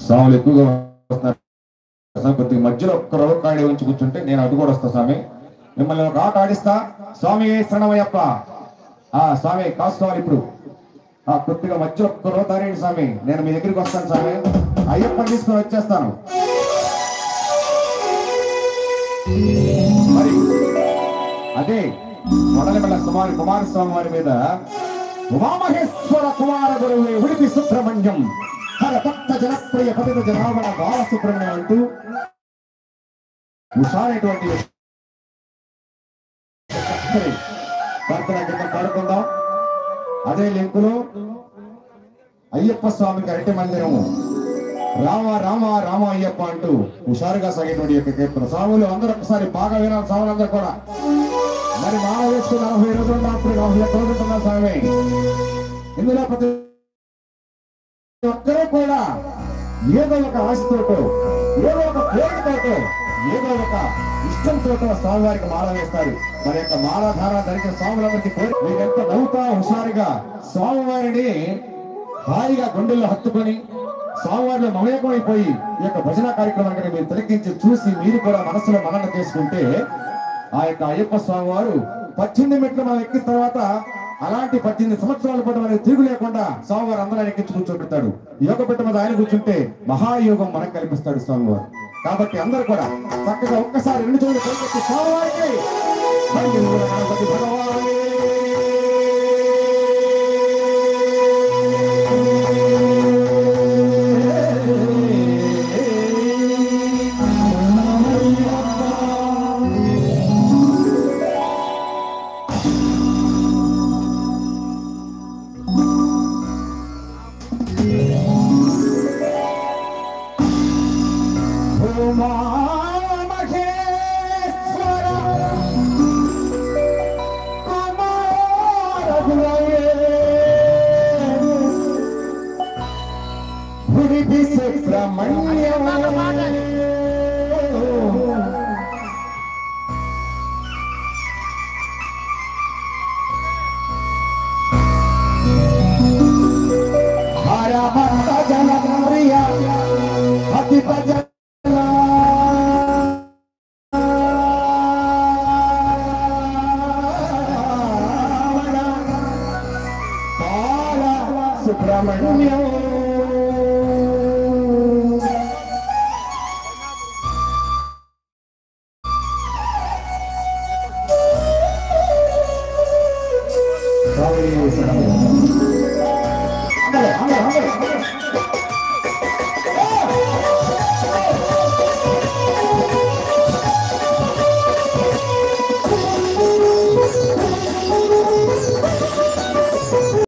స్వాములు ఎక్కువగా వస్తున్నారు. కొద్దిగా మధ్యలో ఒక్క రోజు ఆడి ఉంచి కూర్చుంటే నేను అటు కూడా వస్తా స్వామి. మిమ్మల్ని ఒక ఆట ఆడిస్తా. స్వామి శరణమయ్యప్ప. స్వామి కాసుకోవాలి ఇప్పుడు. కొద్దిగా మధ్యలో ఒక్క రోజు తారేయండి స్వామి. నేను మీ దగ్గరికి వస్తాను స్వామి. అయ్యప్పని తీసుకొని వచ్చేస్తాను. మరి అదే మొదలమెల్ల కుమారస్వామి వారి మీద ఉమామహేశ్వర కుమార గురువు ఉడిపి సుబ్రహ్మణ్యం హర భక్త జనప్రియ పతిత జనాభణ బాలసుబ్రహ్మణ్యం అంటూ ఉషారైనటువంటి ప్రార్థన కింద పాడుకుందాం. అదే లింకులో అయ్యప్ప స్వామికి అరటి మందిరము రామ రామ రామ అయ్యప్ప అంటూ హుషారుగా సాగేటువంటి యొక్క కీర్తన. స్వాములు అందరూ ఒకసారి బాగా వినాలి. స్వాములందరూ కూడా మరి మాల వేసుకుని 40 రోజులు ఉన్నప్పుడు 41 రోజులు ఉంటున్నా స్వామి. ఇందులో ప్రతి ఒక్కరూ కూడా ఏదో ఒక ఆశతోటో, ఏదో ఒక కోరికతోటో, ఏదో ఒక ఇష్టంతో స్వామివారికి మాల వేస్తారు. మరి యొక్క మాలాధార ధరించిన స్వాములందరికీ కోరి మీరెంత నవ్వుతా హుషారుగా స్వామివారిని హాయిగా గుండెల్లో హత్తుకొని స్వామివారిలో మమేకమైపోయి ఈ యొక్క భజన కార్యక్రమాన్ని మీరు తిలకించి చూసి మీరు కూడా మనసులో మనన చేసుకుంటే ఆ యొక్క అయ్యప్ప స్వామి వారు 18 మెట్లు మనం ఎక్కిన తర్వాత అలాంటి 18 సంవత్సరాల పాటు మనకి తిరుగు లేకుండా స్వామివారు అందరూ ఎక్కించి కూర్చోబెడతాడు. యోగ పెట్ట మీద ఆయన కూర్చుంటే మహాయోగం మనకు కల్పిస్తాడు స్వామివారు. కాబట్టి అందరూ కూడా చక్కగా ఒక్కసారి 2 చేతులు పైకెత్తి స్వామివారికి గణపతి భగవాన్ అందరూ